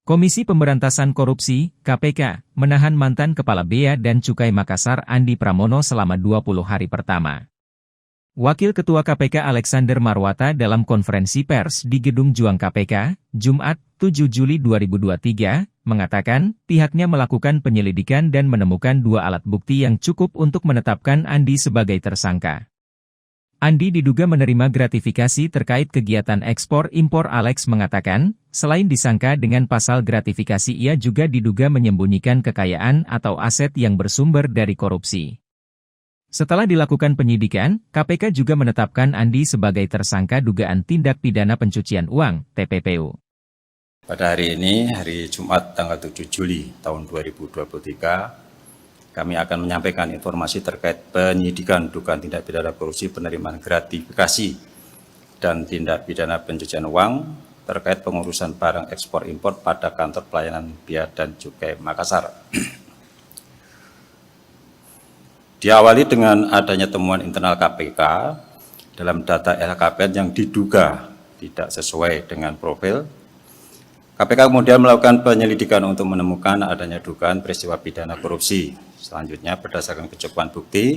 Komisi Pemberantasan Korupsi, KPK, menahan mantan Kepala Bea dan Cukai Makassar Andi Pramono selama 20 hari pertama. Wakil Ketua KPK Alexander Marwata dalam konferensi pers di Gedung Juang KPK, Jumat, 7 Juli 2023, mengatakan pihaknya melakukan penyelidikan dan menemukan 2 alat bukti yang cukup untuk menetapkan Andi sebagai tersangka. Andi diduga menerima gratifikasi terkait kegiatan ekspor-impor. Alex mengatakan, selain disangka dengan pasal gratifikasi ia juga diduga menyembunyikan kekayaan atau aset yang bersumber dari korupsi. Setelah dilakukan penyidikan, KPK juga menetapkan Andi sebagai tersangka dugaan tindak pidana pencucian uang, TPPU. Pada hari ini, hari Jumat tanggal 7 Juli tahun 2023, kami akan menyampaikan informasi terkait penyidikan dugaan tindak pidana korupsi penerimaan gratifikasi dan tindak pidana pencucian uang terkait pengurusan barang ekspor impor pada kantor pelayanan Bea dan Cukai Makassar. Diawali dengan adanya temuan internal KPK dalam data LHKPN yang diduga tidak sesuai dengan profil. KPK kemudian melakukan penyelidikan untuk menemukan adanya dugaan peristiwa pidana korupsi. Selanjutnya berdasarkan kecukupan bukti,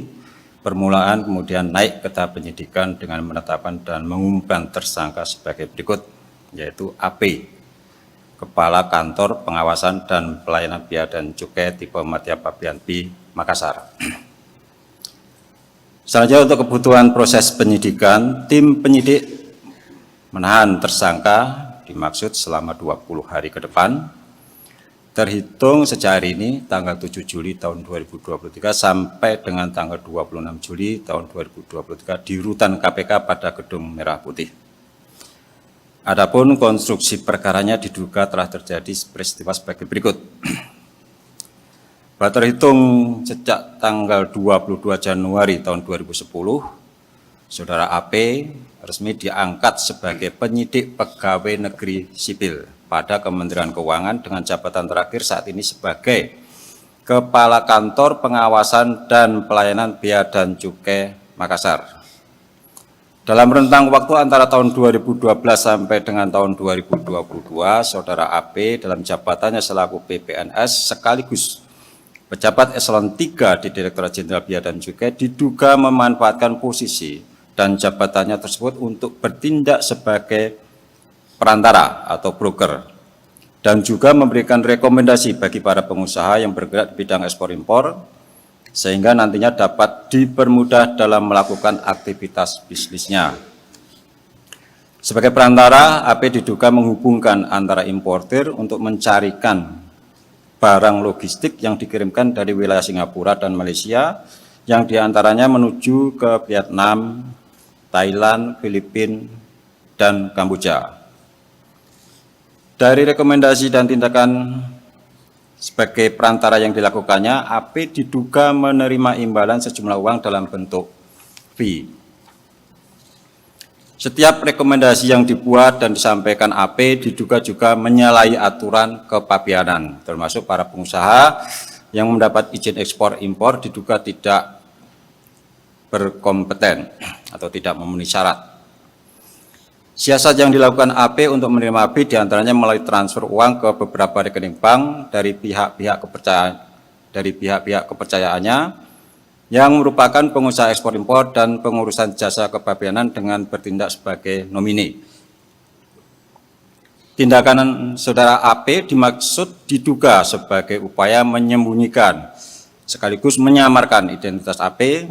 permulaan kemudian naik ke tahap penyidikan dengan menetapkan dan mengumumkan tersangka sebagai berikut, yaitu AP, Kepala Kantor Pengawasan dan Pelayanan Bea dan Cukai tipe Madya Pabean B, Makassar. Selanjutnya untuk kebutuhan proses penyidikan, tim penyidik menahan tersangka dimaksud selama 20 hari ke depan, terhitung sejak hari ini tanggal 7 Juli tahun 2023 sampai dengan tanggal 26 Juli tahun 2023 di rutan KPK pada Gedung Merah Putih. Adapun konstruksi perkaranya diduga telah terjadi peristiwa sebagai berikut. Bahwa terhitung sejak tanggal 22 Januari tahun 2010, Saudara AP resmi diangkat sebagai penyidik pegawai negeri sipil pada Kementerian Keuangan dengan jabatan terakhir saat ini sebagai Kepala Kantor Pengawasan dan Pelayanan Bea dan Cukai Makassar. Dalam rentang waktu antara tahun 2012 sampai dengan tahun 2022, Saudara AP dalam jabatannya selaku PPNS sekaligus pejabat eselon 3 di Direktorat Jenderal Bea dan Cukai diduga memanfaatkan posisi dan jabatannya tersebut untuk bertindak sebagai perantara atau broker, dan juga memberikan rekomendasi bagi para pengusaha yang bergerak di bidang ekspor impor, sehingga nantinya dapat dipermudah dalam melakukan aktivitas bisnisnya. Sebagai perantara, AP diduga menghubungkan antara importir untuk mencarikan barang logistik yang dikirimkan dari wilayah Singapura dan Malaysia, yang diantaranya menuju ke Vietnam, Thailand, Filipina, dan Kamboja. Dari rekomendasi dan tindakan sebagai perantara yang dilakukannya, AP diduga menerima imbalan sejumlah uang dalam bentuk fee. Setiap rekomendasi yang dibuat dan disampaikan AP diduga juga menyalahi aturan kepabeanan, termasuk para pengusaha yang mendapat izin ekspor impor diduga tidak berkompeten atau tidak memenuhi syarat. Siasat yang dilakukan AP untuk menerima fee diantaranya melalui transfer uang ke beberapa rekening bank dari pihak-pihak kepercayaannya yang merupakan pengusaha ekspor impor dan pengurusan jasa kepabeanan dengan bertindak sebagai nomine. Tindakan Saudara AP dimaksud diduga sebagai upaya menyembunyikan sekaligus menyamarkan identitas AP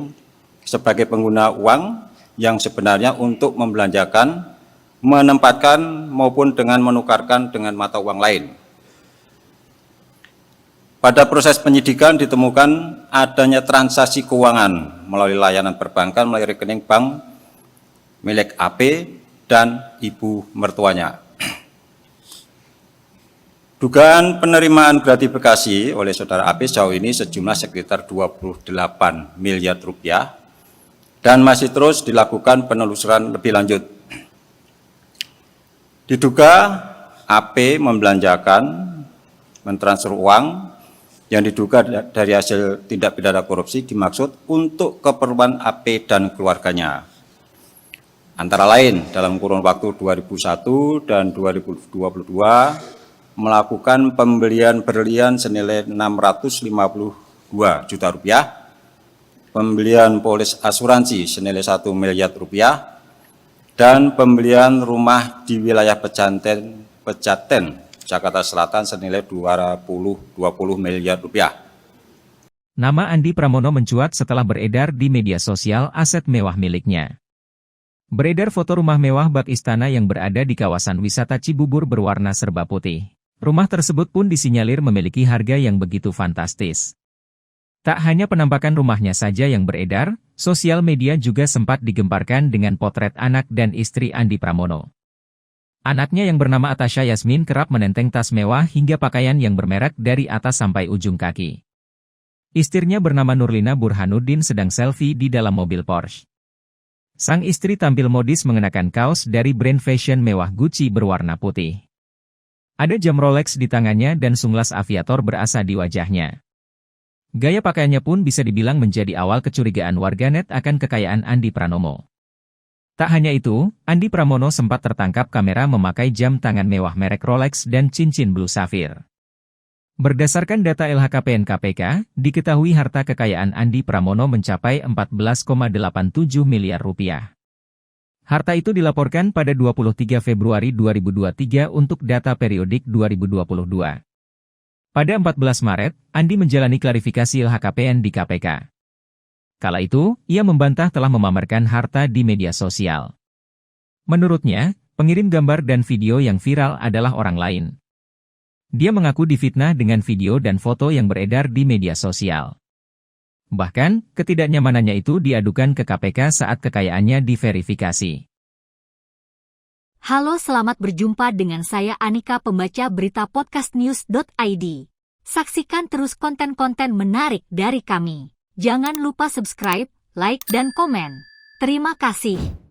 sebagai pengguna uang yang sebenarnya untuk membelanjakan, menempatkan maupun dengan menukarkan dengan mata uang lain. Pada proses penyidikan ditemukan adanya transaksi keuangan melalui layanan perbankan melalui rekening bank milik AP dan ibu mertuanya. Dugaan penerimaan gratifikasi oleh Saudara AP sejauh ini sejumlah sekitar 28 miliar rupiah dan masih terus dilakukan penelusuran lebih lanjut. Diduga AP membelanjakan, mentransfer uang yang diduga dari hasil tindak pidana korupsi dimaksud untuk keperluan AP dan keluarganya. Antara lain dalam kurun waktu 2001 dan 2022 melakukan pembelian berlian senilai 652 juta rupiah, pembelian polis asuransi senilai 1 miliar rupiah, dan pembelian rumah di wilayah Pejaten, Jakarta Selatan senilai 20 miliar rupiah. Nama Andi Pramono mencuat setelah beredar di media sosial aset mewah miliknya. Beredar foto rumah mewah bak istana yang berada di kawasan wisata Cibubur berwarna serba putih. Rumah tersebut pun disinyalir memiliki harga yang begitu fantastis. Tak hanya penampakan rumahnya saja yang beredar, sosial media juga sempat digemparkan dengan potret anak dan istri Andi Pramono. Anaknya yang bernama Atasha Yasmin kerap menenteng tas mewah hingga pakaian yang bermerek dari atas sampai ujung kaki. Istrinya bernama Nurlina Burhanuddin sedang selfie di dalam mobil Porsche. Sang istri tampil modis mengenakan kaos dari brand fashion mewah Gucci berwarna putih. Ada jam Rolex di tangannya dan sunglas aviator berasa di wajahnya. Gaya pakaiannya pun bisa dibilang menjadi awal kecurigaan warganet akan kekayaan Andi Pramono. Tak hanya itu, Andi Pramono sempat tertangkap kamera memakai jam tangan mewah merek Rolex dan cincin blue sapphire. Berdasarkan data LHKPN KPK, diketahui harta kekayaan Andi Pramono mencapai 14,87 miliar rupiah. Harta itu dilaporkan pada 23 Februari 2023 untuk data periodik 2022. Pada 14 Maret, Andi menjalani klarifikasi LHKPN di KPK. Kala itu, ia membantah telah memamerkan harta di media sosial. Menurutnya, pengirim gambar dan video yang viral adalah orang lain. Dia mengaku difitnah dengan video dan foto yang beredar di media sosial. Bahkan, ketidaknyamanannya itu diadukan ke KPK saat kekayaannya diverifikasi. Halo, selamat berjumpa dengan saya Anika, pembaca berita podcastnews.id. Saksikan terus konten-konten menarik dari kami. Jangan lupa subscribe, like, dan komen. Terima kasih.